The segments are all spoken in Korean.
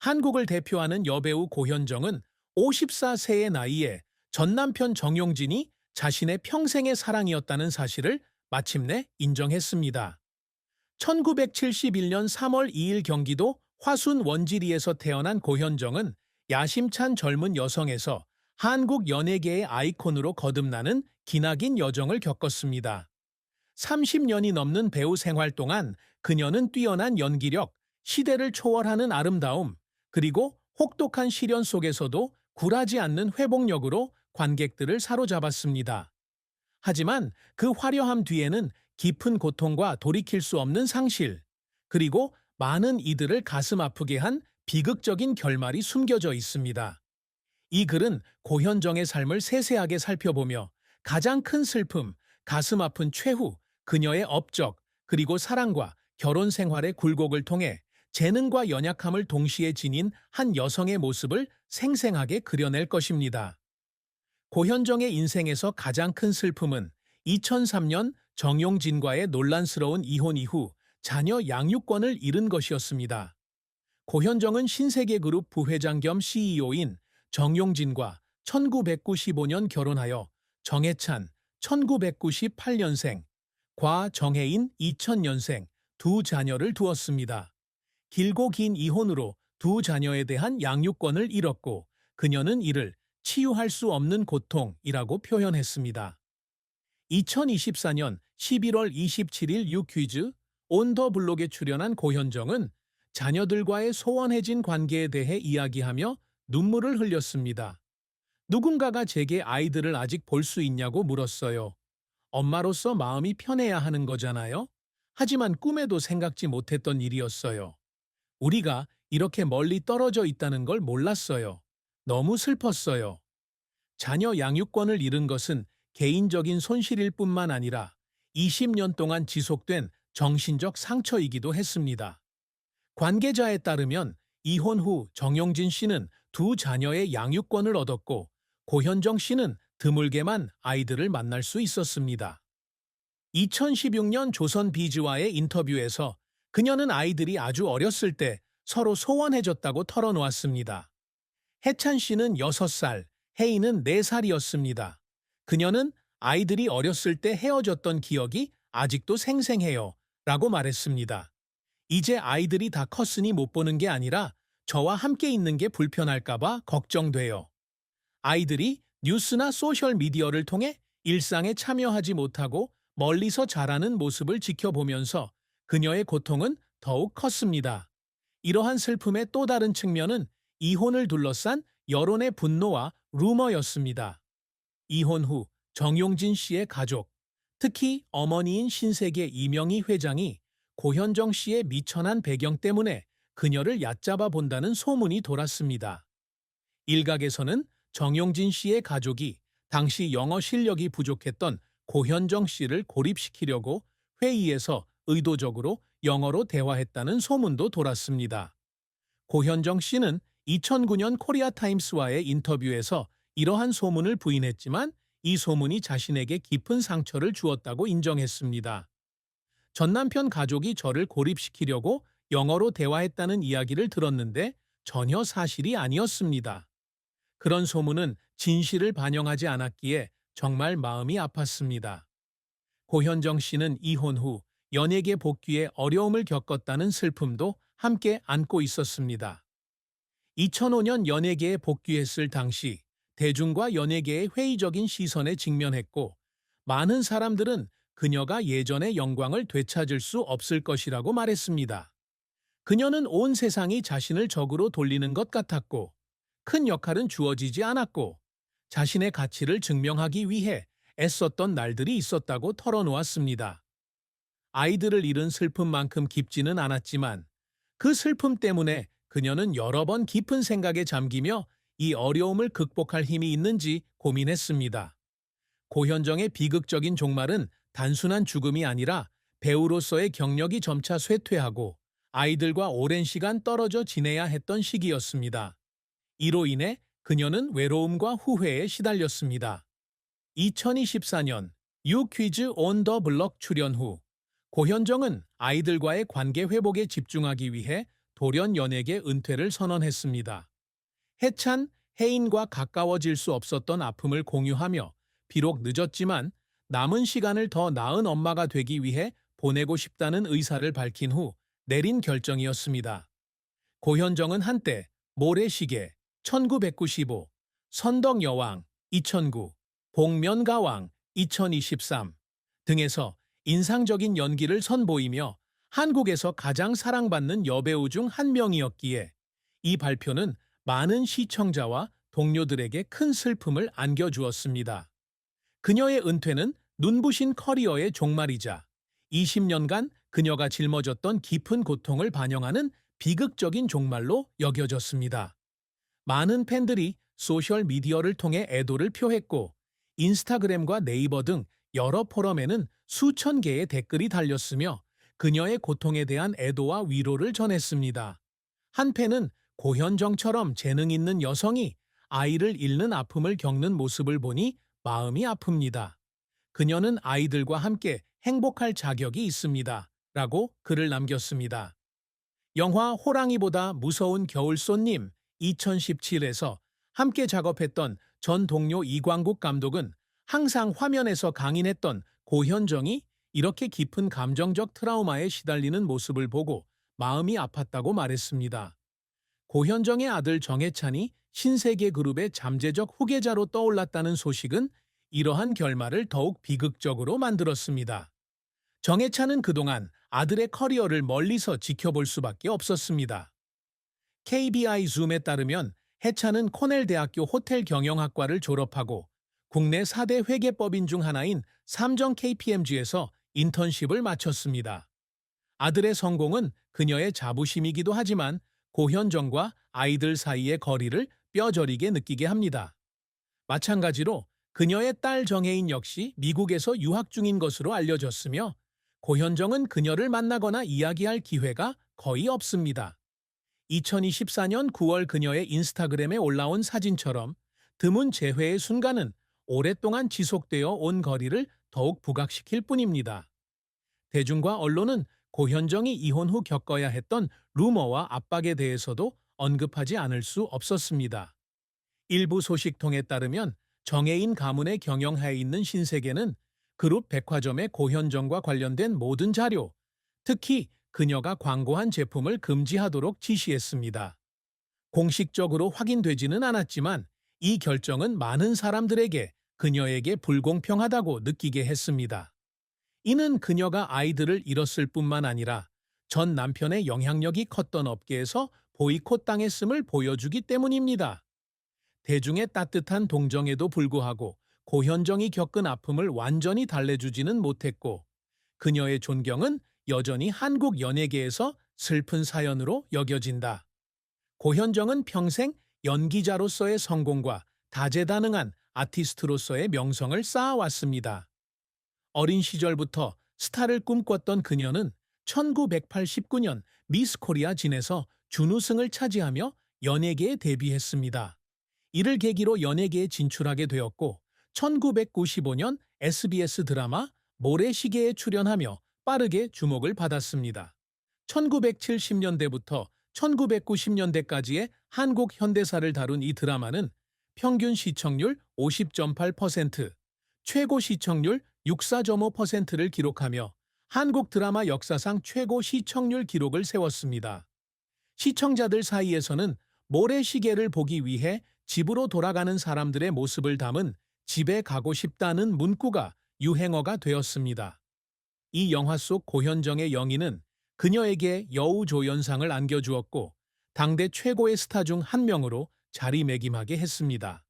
한국을 대표하는 여배우 고현정은 54세의 나이에 전 남편 정용진이 자신의 평생의 사랑이었다는 사실을 마침내 인정했습니다. 1971년 3월 2일 경기도 화순 원지리에서 태어난 고현정은 야심찬 젊은 여성에서 한국 연예계의 아이콘으로 거듭나는 기나긴 여정을 겪었습니다. 30년이 넘는 배우 생활 동안 그녀는 뛰어난 연기력, 시대를 초월하는 아름다움, 그리고 혹독한 시련 속에서도 굴하지 않는 회복력으로 관객들을 사로잡았습니다. 하지만 그 화려함 뒤에는 깊은 고통과 돌이킬 수 없는 상실, 그리고 많은 이들을 가슴 아프게 한 비극적인 결말이 숨겨져 있습니다. 이 글은 고현정의 삶을 세세하게 살펴보며 가장 큰 슬픔, 가슴 아픈 최후, 그녀의 업적, 그리고 사랑과 결혼 생활의 굴곡을 통해 재능과 연약함을 동시에 지닌 한 여성의 모습을 생생하게 그려낼 것입니다. 고현정의 인생에서 가장 큰 슬픔은 2003년 정용진과의 논란스러운 이혼 이후 자녀 양육권을 잃은 것이었습니다. 고현정은 신세계그룹 부회장 겸 CEO인 정용진과 1995년 결혼하여 정해찬 1998년생, 과정혜인 2000년생 두 자녀를 두었습니다. 길고 긴 이혼으로 두 자녀에 대한 양육권을 잃었고 그녀는 이를 치유할 수 없는 고통이라고 표현했습니다. 2024년 11월 27일 유퀴즈 온 더 블록에 출연한 고현정은 자녀들과의 소원해진 관계에 대해 이야기하며 눈물을 흘렸습니다. 누군가가 제게 아이들을 아직 볼 수 있냐고 물었어요. 엄마로서 마음이 편해야 하는 거잖아요? 하지만 꿈에도 생각지 못했던 일이었어요. 우리가 이렇게 멀리 떨어져 있다는 걸 몰랐어요. 너무 슬펐어요. 자녀 양육권을 잃은 것은 개인적인 손실일 뿐만 아니라 20년 동안 지속된 정신적 상처이기도 했습니다. 관계자에 따르면 이혼 후 정용진 씨는 두 자녀의 양육권을 얻었고 고현정 씨는 드물게만 아이들을 만날 수 있었습니다. 2016년 조선비즈와의 인터뷰에서 그녀는 아이들이 아주 어렸을 때 서로 소원해졌다고 털어놓았습니다. 해찬 씨는 6살, 혜인은 4살이었습니다. 그녀는 아이들이 어렸을 때 헤어졌던 기억이 아직도 생생해요 라고 말했습니다. 이제 아이들이 다 컸으니 못 보는 게 아니라 저와 함께 있는 게 불편할까봐 걱정돼요. 아이들이 뉴스나 소셜미디어를 통해 일상에 참여하지 못하고 멀리서 자라는 모습을 지켜보면서 그녀의 고통은 더욱 컸습니다. 이러한 슬픔의 또 다른 측면은 이혼을 둘러싼 여론의 분노와 루머였습니다. 이혼 후 정용진 씨의 가족, 특히 어머니인 신세계 이명희 회장이 고현정 씨의 미천한 배경 때문에 그녀를 얕잡아 본다는 소문이 돌았습니다. 일각에서는 정용진 씨의 가족이 당시 영어 실력이 부족했던 고현정 씨를 고립시키려고 회의에서 의도적으로 영어로 대화했다는 소문도 돌았습니다. 고현정 씨는 2009년 코리아타임스와의 인터뷰에서 이러한 소문을 부인했지만 이 소문이 자신에게 깊은 상처를 주었다고 인정했습니다. 전 남편 가족이 저를 고립시키려고 영어로 대화했다는 이야기를 들었는데 전혀 사실이 아니었습니다. 그런 소문은 진실을 반영하지 않았기에 정말 마음이 아팠습니다. 고현정 씨는 이혼 후 연예계 복귀에 어려움을 겪었다는 슬픔도 함께 안고 있었습니다. 2005년 연예계에 복귀했을 당시 대중과 연예계의 회의적인 시선에 직면했고 많은 사람들은 그녀가 예전의 영광을 되찾을 수 없을 것이라고 말했습니다. 그녀는 온 세상이 자신을 적으로 돌리는 것 같았고 큰 역할은 주어지지 않았고 자신의 가치를 증명하기 위해 애썼던 날들이 있었다고 털어놓았습니다. 아이들을 잃은 슬픔만큼 깊지는 않았지만 그 슬픔 때문에 그녀는 여러 번 깊은 생각에 잠기며 이 어려움을 극복할 힘이 있는지 고민했습니다. 고현정의 비극적인 종말은 단순한 죽음이 아니라 배우로서의 경력이 점차 쇠퇴하고 아이들과 오랜 시간 떨어져 지내야 했던 시기였습니다. 이로 인해 그녀는 외로움과 후회에 시달렸습니다. 2024년 유퀴즈 온 더 블럭 출연 후 고현정은 아이들과의 관계 회복에 집중하기 위해 돌연 연예계 은퇴를 선언했습니다. 해찬, 혜인과 가까워질 수 없었던 아픔을 공유하며 비록 늦었지만 남은 시간을 더 나은 엄마가 되기 위해 보내고 싶다는 의사를 밝힌 후 내린 결정이었습니다. 고현정은 한때 모래시계 1995, 선덕여왕 2009, 복면가왕 2023 등에서 인상적인 연기를 선보이며 한국에서 가장 사랑받는 여배우 중 한 명이었기에 이 발표는 많은 시청자와 동료들에게 큰 슬픔을 안겨주었습니다. 그녀의 은퇴는 눈부신 커리어의 종말이자 20년간 그녀가 짊어졌던 깊은 고통을 반영하는 비극적인 종말로 여겨졌습니다. 많은 팬들이 소셜미디어를 통해 애도를 표했고 인스타그램과 네이버 등 여러 포럼에는 수천 개의 댓글이 달렸으며 그녀의 고통에 대한 애도와 위로를 전했습니다. 한 팬은 고현정처럼 재능 있는 여성이 아이를 잃는 아픔을 겪는 모습을 보니 마음이 아픕니다. 그녀는 아이들과 함께 행복할 자격이 있습니다. 라고 글을 남겼습니다. 영화 호랑이보다 무서운 겨울손님 2017에서 함께 작업했던 전 동료 이광국 감독은 항상 화면에서 강인했던 고현정이 이렇게 깊은 감정적 트라우마에 시달리는 모습을 보고 마음이 아팠다고 말했습니다. 고현정의 아들 정해찬이 신세계그룹의 잠재적 후계자로 떠올랐다는 소식은 이러한 결말을 더욱 비극적으로 만들었습니다. 정해찬은 그동안 아들의 커리어를 멀리서 지켜볼 수밖에 없었습니다. KBI 줌에 따르면 해찬은 코넬 대학교 호텔 경영학과를 졸업하고 국내 4대 회계법인 중 하나인 삼정 KPMG에서 인턴십을 마쳤습니다. 아들의 성공은 그녀의 자부심이기도 하지만 고현정과 아이들 사이의 거리를 뼈저리게 느끼게 합니다. 마찬가지로 그녀의 딸 정혜인 역시 미국에서 유학 중인 것으로 알려졌으며 고현정은 그녀를 만나거나 이야기할 기회가 거의 없습니다. 2024년 9월 그녀의 인스타그램에 올라온 사진처럼 드문 재회의 순간은 오랫동안 지속되어 온 거리를 더욱 부각시킬 뿐입니다. 대중과 언론은 고현정이 이혼 후 겪어야 했던 루머와 압박에 대해서도 언급하지 않을 수 없었습니다. 일부 소식통에 따르면 정혜인 가문의 경영하에 있는 신세계는 그룹 백화점의 고현정과 관련된 모든 자료, 특히 그녀가 광고한 제품을 금지하도록 지시했습니다. 공식적으로 확인되지는 않았지만 이 결정은 많은 사람들에게 그녀에게 불공평하다고 느끼게 했습니다. 이는 그녀가 아이들을 잃었을 뿐만 아니라 전 남편의 영향력이 컸던 업계에서 보이콧당했음을 보여주기 때문입니다. 대중의 따뜻한 동정에도 불구하고 고현정이 겪은 아픔을 완전히 달래주지는 못했고 그녀의 존경은 여전히 한국 연예계에서 슬픈 사연으로 여겨진다. 고현정은 평생 연기자로서의 성공과 다재다능한 아티스트로서의 명성을 쌓아왔습니다. 어린 시절부터 스타를 꿈꿨던 그녀는 1989년 미스 코리아 진에서 준우승을 차지하며 연예계에 데뷔했습니다. 이를 계기로 연예계에 진출하게 되었고 1995년 SBS 드라마 모래시계에 출연하며 빠르게 주목을 받았습니다. 1970년대부터 1990년대까지의 한국 현대사를 다룬 이 드라마는 평균 시청률 50.8%, 최고 시청률 64.5%를 기록하며 한국 드라마 역사상 최고 시청률 기록을 세웠습니다. 시청자들 사이에서는 모래시계를 보기 위해 집으로 돌아가는 사람들의 모습을 담은 집에 가고 싶다는 문구가 유행어가 되었습니다. 이 영화 속 고현정의 영희는 그녀에게 여우조연상을 안겨주었고 당대 최고의 스타 중 한 명으로 자리매김하게 했습니다.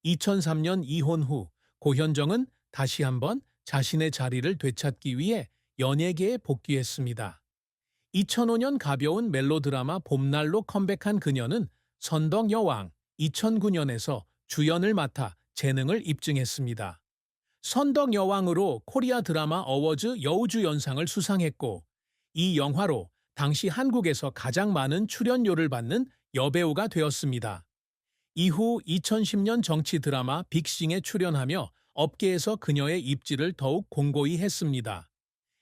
2003년 이혼 후 고현정은 다시 한번 자신의 자리를 되찾기 위해 연예계에 복귀했습니다. 2005년 가벼운 멜로드라마 봄날로 컴백한 그녀는 선덕여왕 2009년에서 주연을 맡아 재능을 입증했습니다. 선덕여왕으로 코리아 드라마 어워즈 여우주연상을 수상했고 이 영화로 당시 한국에서 가장 많은 출연료를 받는 여배우가 되었습니다. 이후 2010년 정치 드라마 빅싱에 출연하며 업계에서 그녀의 입지를 더욱 공고히 했습니다.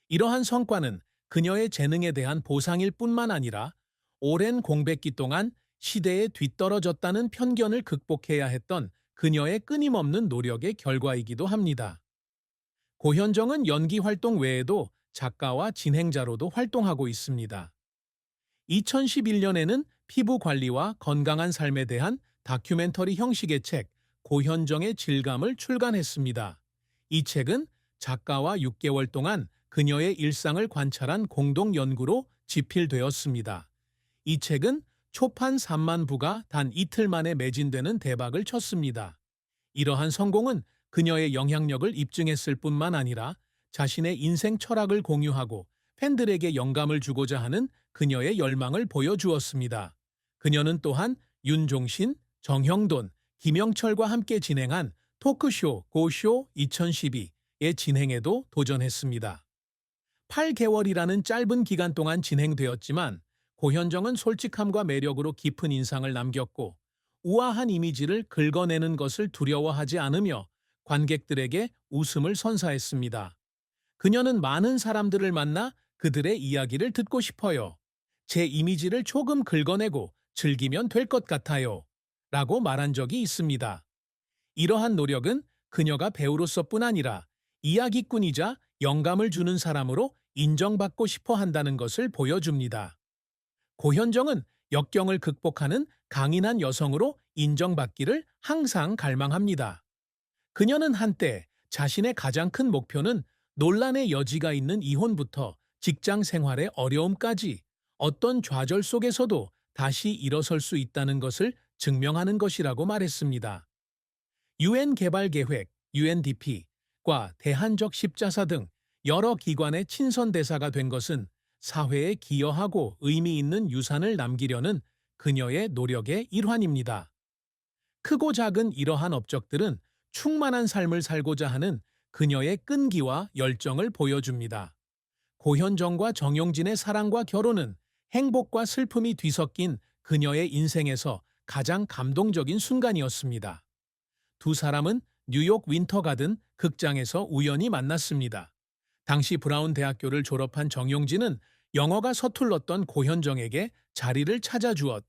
이러한 성과는 그녀의 재능에 대한 보상일 뿐만 아니라 오랜 공백기 동안 시대에 뒤떨어졌다는 편견을 극복해야 했던 그녀의 끊임없는 노력의 결과이기도 합니다. 고현정은 연기 활동 외에도 작가와 진행자로도 활동하고 있습니다. 2011년에는 피부 관리와 건강한 삶에 대한 다큐멘터리 형식의 책 고현정의 질감을 출간했습니다. 이 책은 작가와 6개월 동안 그녀의 일상을 관찰한 공동 연구로 집필되었습니다. 이 책은 초판 3만 부가 단 이틀 만에 매진되는 대박을 쳤습니다. 이러한 성공은 그녀의 영향력을 입증했을 뿐만 아니라 자신의 인생 철학을 공유하고 팬들에게 영감을 주고자 하는 그녀의 열망을 보여주었습니다. 그녀는 또한 윤종신, 정형돈, 김영철과 함께 진행한 토크쇼 고쇼 2012의 진행에도 도전했습니다. 8개월이라는 짧은 기간 동안 진행되었지만 고현정은 솔직함과 매력으로 깊은 인상을 남겼고 우아한 이미지를 긁어내는 것을 두려워하지 않으며 관객들에게 웃음을 선사했습니다. 그녀는 많은 사람들을 만나 그들의 이야기를 듣고 싶어요. 제 이미지를 조금 긁어내고 즐기면 될 것 같아요. 라고 말한 적이 있습니다. 이러한 노력은 그녀가 배우로서뿐 아니라 이야기꾼이자 영감을 주는 사람으로 인정받고 싶어 한다는 것을 보여줍니다. 고현정은 역경을 극복하는 강인한 여성으로 인정받기를 항상 갈망합니다. 그녀는 한때 자신의 가장 큰 목표는 논란의 여지가 있는 이혼부터 직장 생활의 어려움까지 어떤 좌절 속에서도 다시 일어설 수 있다는 것을 증명하는 것이라고 말했습니다. 유엔 개발계획, UNDP과 대한적 십자사 등 여러 기관의 친선 대사가 된 것은 사회에 기여하고 의미 있는 유산을 남기려는 그녀의 노력의 일환입니다. 크고 작은 이러한 업적들은 충만한 삶을 살고자 하는 그녀의 끈기와 열정을 보여줍니다. 고현정과 정용진의 사랑과 결혼은 행복과 슬픔이 뒤섞인 그녀의 인생에서 가장 감동적인 순간이었습니다. 두 사람은 뉴욕 윈터가든 극장에서 우연히 만났습니다. 당시 브라운 대학교를 졸업한 정용진은 영어가 서툴렀던 고현정에게 자리를 찾아주었